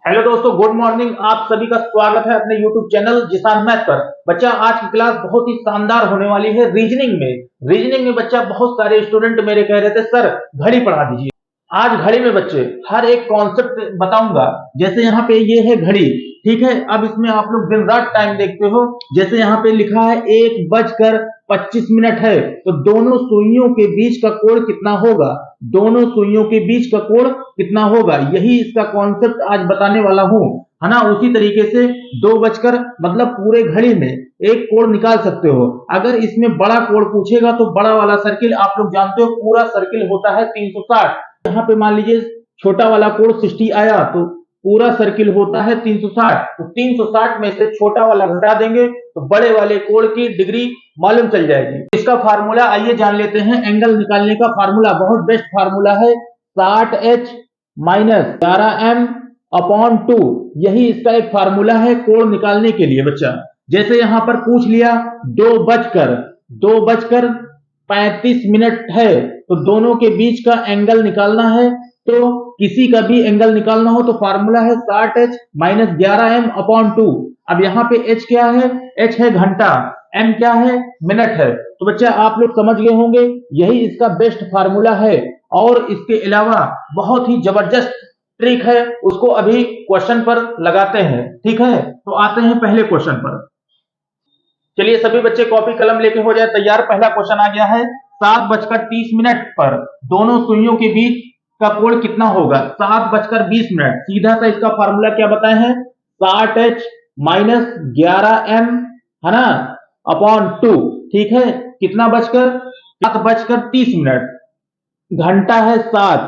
Hello दोस्तों, good morning. आप सभी का स्वागत है अपने यूट्यूब चैनल जिसान मैथ पर। बच्चा, आज की क्लास बहुत ही शानदार होने वाली है। रीजनिंग में बच्चा, बहुत सारे स्टूडेंट मेरे कह रहे थे सर घड़ी पढ़ा दीजिए। आज घड़ी में बच्चे हर एक कॉन्सेप्ट बताऊंगा। जैसे यहाँ पे ये है घड़ी, ठीक है। अब इसमें आप लोग दिन रात टाइम देखते हो। जैसे यहाँ पे लिखा है 1:25 है, तो दोनों सुइयों के बीच का कोण कितना होगा? दोनों सुइयों के बीच का कोण कितना होगा, यही इसका कॉन्सेप्ट आज बताने वाला हूं, है ना। उसी तरीके से 2 मतलब पूरे घड़ी में एक कोण निकाल सकते हो। अगर इसमें बड़ा कोण पूछेगा तो बड़ा वाला सर्किल, आप लोग जानते हो पूरा सर्किल होता है 360। यहाँ पे मान लीजिए छोटा वाला कोण 60 आया तो पूरा सर्किल होता है 360। तो 360 में से छोटा वाला घटा देंगे तो बड़े वाले कोण की डिग्री मालूम चल जाएगी। इसका फार्मूला आइए जान लेते हैं। एंगल निकालने का फार्मूला बहुत बेस्ट फार्मूला है, 60h माइनस 11m अपॉन 2। यही इसका एक फार्मूला है कोण निकालने के लिए। बच्चा, जैसे यहां पर पूछ लिया 2:35 है, तो दोनों के बीच का एंगल निकालना है। तो किसी का भी एंगल निकालना हो तो फार्मूला है 60h माइनस 11m अपॉन 2। अब यहाँ पे h क्या है? h है घंटा, m क्या है? मिनट है। तो बच्चा, आप लोग समझ गए होंगे, यही इसका बेस्ट फार्मूला है। और इसके अलावा बहुत ही जबरदस्त ट्रिक है, उसको अभी क्वेश्चन पर लगाते हैं, ठीक है। तो आते हैं पहले क्वेश्चन पर। चलिए सभी बच्चे कॉपी कलम लेके हो जाए तैयार। पहला क्वेश्चन आ गया है, 7:30 पर दोनों सुइयों के बीच का कोण कितना होगा? 7:20। सीधा सा इसका फार्मूला क्या बताए हैं? 60h माइनस 11m, है ना, अपॉन 2। ठीक है, कितना बजकर? 7:30। घंटा है 7,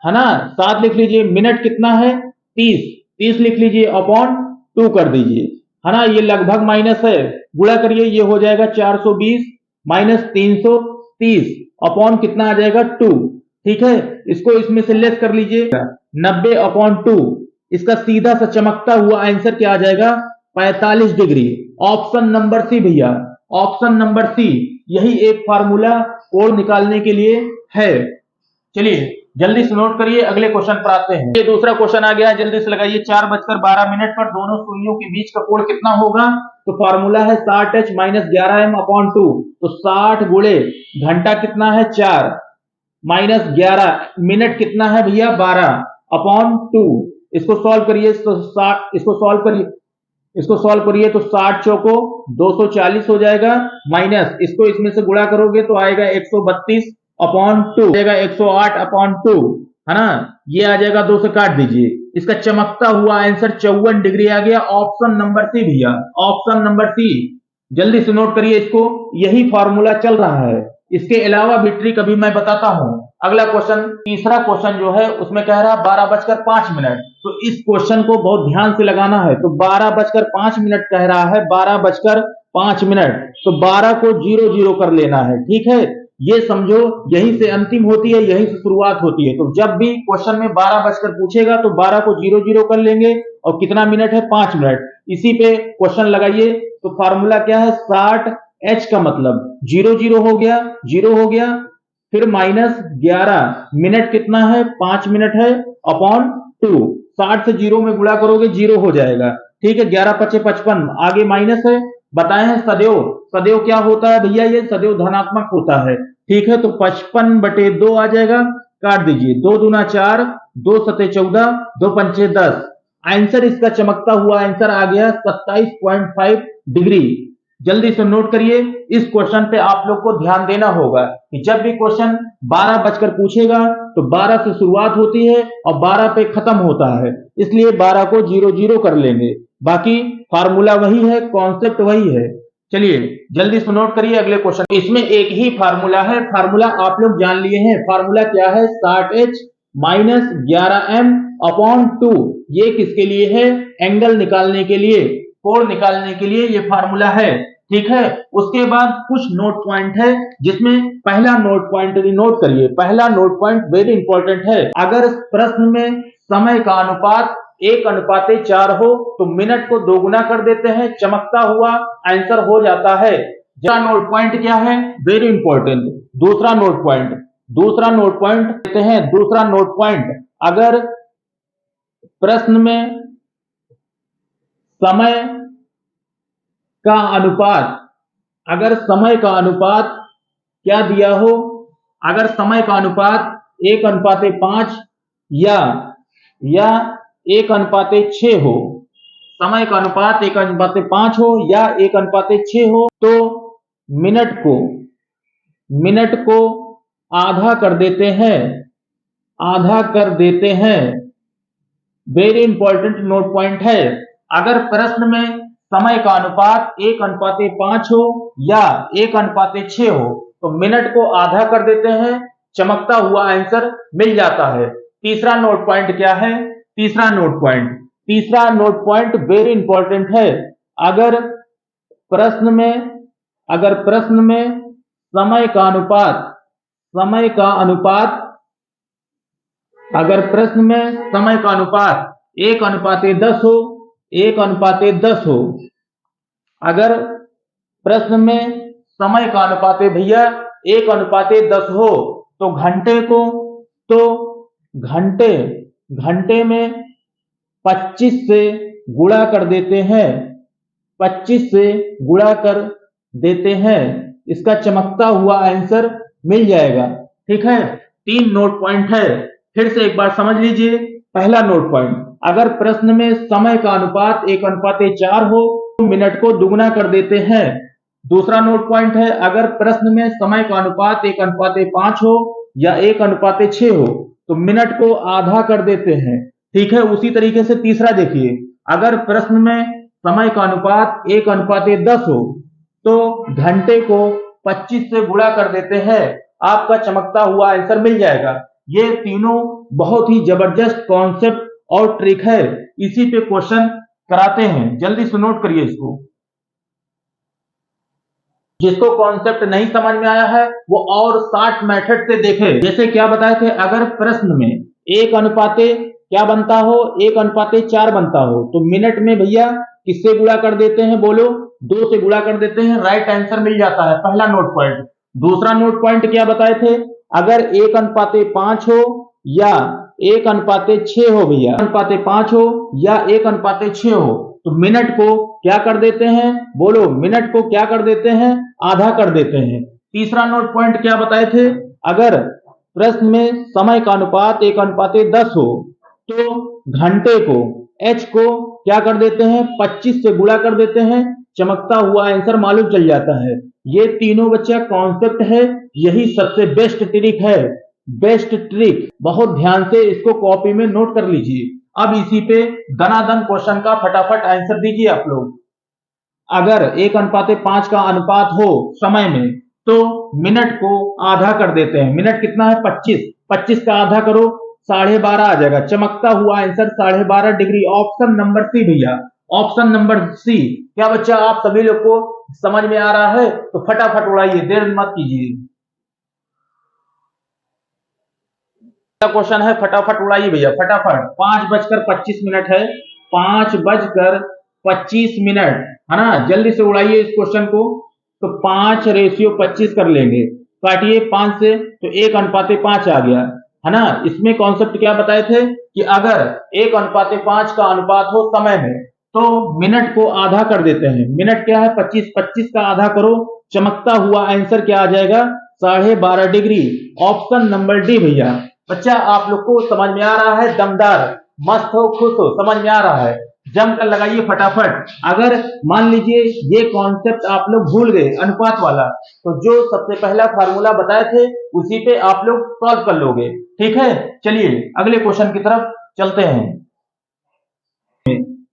है ना, 7 लिख लीजिए। मिनट कितना है? 30 लिख लीजिए, अपॉन 2 कर दीजिए, है ना। ये लगभग माइनस है, गुणा करिए, ये हो जाएगा 420 माइनस 330 अपॉन कितना आ जाएगा? 2। ठीक है, इसको इसमें से लेस कर लीजिए, 90 अपॉन 2। इसका सीधा सा चमकता हुआ आंसर क्या आ जाएगा? 45 डिग्री। ऑप्शन नंबर सी भैया, ऑप्शन नंबर सी, यही एक फार्मूला कोण निकालने के लिए है। चलिए जल्दी से नोट करिए, अगले क्वेश्चन पर आते हैं। ये दूसरा क्वेश्चन आ गया है, जल्दी से लगाइए। 4:12 पर दोनों सुइयों के बीच का कोण कितना होगा? तो फॉर्मूला है 60h माइनस 11m अपॉन 2। तो 60 गुणे घंटा कितना है? 4 माइनस 11, मिनट कितना है भैया? 12 अपॉन 2। इसको सॉल्व करिए, इसको सॉल्व करिए तो 60 चौको 240 हो जाएगा, माइनस इसको इसमें से गुणा करोगे तो आएगा 132 अपॉन 2, आएगा 108 अपॉन 2, है ना। ये आ जाएगा, 2 से काट दीजिए। इसका चमकता हुआ आंसर 54 डिग्री आ गया। ऑप्शन नंबर सी भैया, ऑप्शन नंबर सी। जल्दी से नोट करिए इसको, यही फॉर्मूला चल रहा है। इसके अलावा भी ट्रिक अभी मैं बताता हूं। अगला क्वेश्चन, तीसरा क्वेश्चन जो है उसमें कह रहा है 12:05। तो इस क्वेश्चन को बहुत ध्यान से लगाना है। तो 12:05 कह रहा है, 12:05। तो 12 को 0 कर लेना है, ठीक है। ये समझो यहीं से अंतिम होती है, यहीं से शुरुआत होती है। तो जब भी क्वेश्चन में 12 पूछेगा तो 12 को 0 कर लेंगे, और कितना मिनट है? 5 मिनट। इसी पे क्वेश्चन लगाइए। तो फार्मूला क्या है? 60h का मतलब 0 हो गया, 0 हो गया, फिर माइनस 11, मिनट कितना है? 5 मिनट है, अपॉन 2। 60 से 0 में गुणा करोगे 0 हो जाएगा, ठीक है। 11×5 = 55, आगे माइनस है। बताए हैं सदैव क्या होता है भैया? ये सदैव धनात्मक होता है, ठीक है। तो 55/2 आ जाएगा, काट दीजिए। 2 दूना 4, 2 सते 14, 2 पंचे 10। आंसर इसका चमकता हुआ आंसर आ गया 27.5 डिग्री। जल्दी से नोट करिए। इस क्वेश्चन पे आप लोग को ध्यान देना होगा कि जब भी क्वेश्चन 12 पूछेगा तो 12 से शुरुआत होती है और 12 पे खत्म होता है, इसलिए 12 को 0 कर लेंगे। बाकी फार्मूला वही है, कॉन्सेप्ट वही है। चलिए जल्दी से नोट करिए अगले क्वेश्चन। इसमें एक ही फार्मूला है, फार्मूला आप लोग जान लिए हैं। फार्मूला क्या है? 60h minus 11m upon 2। ये किसके लिए है? एंगल निकालने के लिए, कोण निकालने के लिए ये फार्मूला है, ठीक है। उसके बाद कुछ नोट पॉइंट है, जिसमें पहला नोट पॉइंट नोट करिए। पहला नोट पॉइंट वेरी इंपॉर्टेंट है। अगर प्रश्न में समय का अनुपात 1:4 हो तो मिनट को दोगुना कर देते हैं, चमकता हुआ आंसर हो जाता है। दूसरा नोट पॉइंट क्या है? Very important. दूसरा नोट पॉइंट देते हैं। दूसरा नोट पॉइंट, अगर प्रश्न में समय का अनुपात, अगर समय का अनुपात क्या दिया हो, अगर समय का अनुपात 1:5 या 1:6 हो, समय का अनुपात 1:5 हो या 1:6 हो, तो मिनट को आधा कर देते हैं, आधा कर देते हैं। वेरी इंपॉर्टेंट नोट पॉइंट है। अगर प्रश्न में समय का अनुपात 1:5 हो या 1:6 हो तो मिनट को आधा कर देते हैं, चमकता हुआ आंसर मिल जाता है। तीसरा नोट पॉइंट क्या है? तीसरा नोट पॉइंट वेरी इंपॉर्टेंट है। अगर प्रश्न में समय का अनुपात अगर प्रश्न में समय का अनुपात 1:10 हो, 1:10 हो, अगर प्रश्न में समय का अनुपात भैया 1:10 हो तो घंटे में 25 से गुणा कर देते हैं, 25 से गुणा कर देते हैं, इसका चमकता हुआ आंसर मिल जाएगा। ठीक है, 3 नोट पॉइंट है, फिर से एक बार समझ लीजिए। पहला नोट पॉइंट, अगर प्रश्न में समय का अनुपात 1:4 हो तो मिनट को दुगना कर देते हैं। दूसरा नोट पॉइंट है, अगर प्रश्न में समय का अनुपात 1:5 हो या 1:6 हो तो मिनट को आधा कर देते हैं। ठीक है, उसी तरीके से तीसरा देखिए, अगर प्रश्न में समय का अनुपात 1:10 हो तो घंटे को 25 से गुणा कर देते हैं, आपका चमकता हुआ आंसर मिल जाएगा। ये तीनों बहुत ही जबरदस्त कॉन्सेप्ट और ट्रिक है, इसी पे क्वेश्चन कराते हैं, जल्दी से नोट करिए इसको। जिसको कॉन्सेप्ट नहीं समझ में आया है वो और 60 मेथड से देखे। जैसे क्या बताए थे, अगर प्रश्न में 1 क्या बनता हो, 1:4 बनता हो तो मिनट में भैया किससे गुणा कर देते हैं, बोलो 2 से गुणा कर देते हैं, राइट आंसर मिल जाता है, पहला नोट पॉइंट। दूसरा नोट पॉइंट क्या बताए थे, अगर 1:5 हो या 1:6 हो, भैया 1:5 हो या 1:6 हो तो मिनट को क्या कर देते हैं, बोलो मिनट को क्या कर देते हैं, आधा कर देते हैं। तीसरा नोट पॉइंट क्या बताए थे, अगर प्रश्न में समय का अनुपात 1:10 हो तो घंटे को h को क्या कर देते हैं, 25 से गुणा कर देते हैं, चमकता हुआ आंसर मालूम चल जाता है। ये तीनों बच्चा कॉन्सेप्ट है, यही सबसे बेस्ट ट्रिक है, बेस्ट ट्रिक। बहुत ध्यान से इसको कॉपी में नोट कर लीजिए। अब इसी पे दनादन क्वेश्चन का फटाफट आंसर दीजिए आप लोग। अगर 1:5 का अनुपात हो समय में तो मिनट को आधा कर देते हैं, मिनट कितना है 25, 25 का आधा करो 12.5 आ जाएगा, चमकता हुआ आंसर 12.5 डिग्री। ऑप्शन नंबर सी भैया, ऑप्शन नंबर सी। क्या बच्चा आप सभी लोग को समझ में आ रहा है? तो फटाफट उड़ाइए, देर मत कीजिए। क्वेश्चन है, फटाफट उड़ाइए भैया, फटाफट। 5:25 है, 5:25 है ना, जल्दी से उड़ाइए इस क्वेश्चन को। तो 5:25 कर लेंगे, काटिए 5 से तो 1:5 आ गया, है ना। इसमें कॉन्सेप्ट क्या बताए थे कि अगर 1:5 का अनुपात हो समय में तो मिनट को आधा कर देते हैं। मिनट क्या है 25, 25 का आधा करो, चमकता हुआ आंसर क्या आ जाएगा, 12.5 डिग्री। ऑप्शन नंबर डी भैया। बच्चा आप लोग को समझ में आ रहा है, दमदार, मस्त हो, खुश हो, समझ में आ रहा है, जमकर लगाइए फटाफट। अगर मान लीजिए ये कॉन्सेप्ट आप लोग भूल गए अनुपात वाला, तो जो सबसे पहला फार्मूला बताए थे उसी पे आप लोग सॉल्व कर लोगे। ठीक है, चलिए अगले क्वेश्चन की तरफ चलते हैं।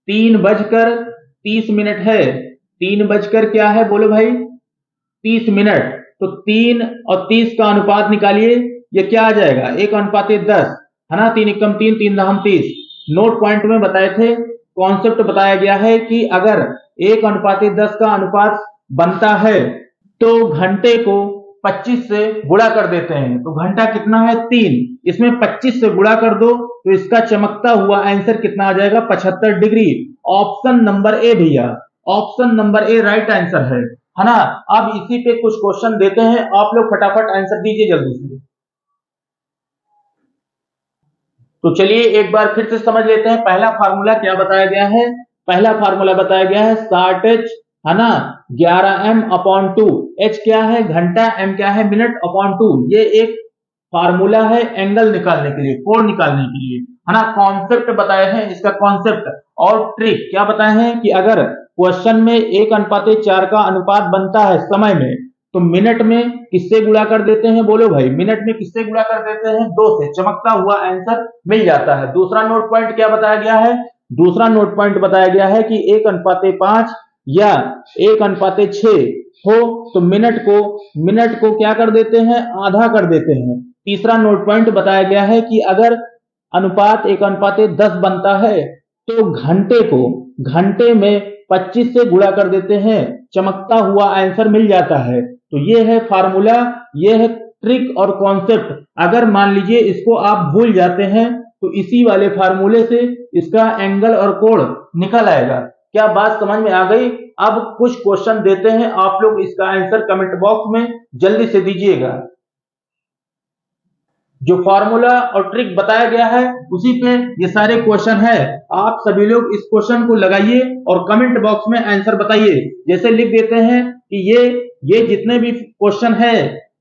3:30 है, 3 क्या है बोलो भाई, 30 तो 3 और 30 का अनुपात निकालिए, ये क्या आ जाएगा 1:10, है ना। 3 एकम 3, 3 दहम 30। नोट पॉइंट में बताए थे, कॉन्सेप्ट बताया गया है कि अगर 1:10 का अनुपात बनता है तो घंटे को 25 से गुणा कर देते हैं, तो घंटा कितना है 3, इसमें 25 से गुणा कर दो तो इसका चमकता हुआ आंसर कितना आ जाएगा 75 डिग्री। ऑप्शन नंबर ए भैया, option number A right answer है ना। अब इसी पे कुछ क्वेश्चन देते हैं, आप लोग फटाफट आंसर दीजिए जल्दी से। तो चलिए एक बार फिर से समझ लेते हैं, पहला फार्मूला क्या बताया गया है। पहला फार्मूला बताया गया है 60H, है ना, 11m/2। H क्या है घंटा, M क्या है मिनट अपॉन 2। ये एक फार्मूला है एंगल निकालने के लिए, कोण निकालने के लिए, है ना। कॉन्सेप्ट बताए हैं, इसका कॉन्सेप्ट और ट्रिक क्या बताए हैं कि अगर क्वेश्चन में 1:4 का अनुपात बनता है समय में, तो मिनट में किससे गुणा कर देते हैं, बोलो भाई, मिनट में किससे गुणा कर देते हैं, 2 से। चमकता हुआ आंसर मिल जाता है। दूसरा नोट पॉइंट क्या बताया गया है, दूसरा नोट पॉइंट बताया गया है कि 1:5 या 1:6 हो तो मिनट को क्या कर देते हैं, आधा कर देते हैं। तीसरा नोट पॉइंट बताया गया है कि अगर अनुपात 1:10 बनता है तो घंटे में 25 से गुणा कर देते हैं, चमकता हुआ आंसर मिल जाता है। तो ये है फार्मूला, ये है ट्रिक और कॉन्सेप्ट। अगर मान लीजिए इसको आप भूल जाते हैं तो इसी वाले फार्मूले से इसका एंगल और कोण निकल आएगा। क्या बात समझ में आ गई? अब कुछ क्वेश्चन देते हैं, आप लोग इसका आंसर कमेंट बॉक्स में जल्दी से दीजिएगा। जो फार्मूला और ट्रिक बताया गया है उसी पे ये सारे क्वेश्चन है। आप सभी लोग इस क्वेश्चन को लगाइए और कमेंट बॉक्स में आंसर बताइए। जैसे लिख देते हैं कि ये जितने भी क्वेश्चन है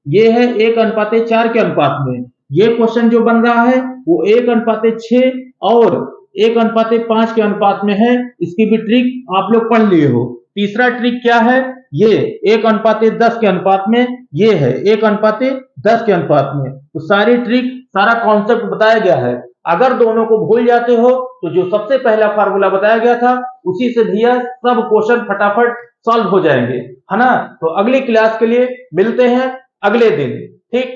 ये है 1:4 के अनुपात में। ये क्वेश्चन जो बन रहा है वो 1:6 और 1:5 के अनुपात में है। इसकी भी ट्रिक आप लोग पढ़ लिए हो। तीसरा ट्रिक क्या है, ये 1:10 के अनुपात में, ये है 1:10 के अनुपात में। तो सारी ट्रिक, सारा कॉन्सेप्ट बताया गया है। अगर दोनों को भूल जाते हो तो जो सबसे पहला फार्मूला बताया गया था उसी से भैया सब क्वेश्चन फटाफट सॉल्व हो जाएंगे, है ना। तो अगली क्लास के लिए मिलते हैं अगले दिन, ठीक।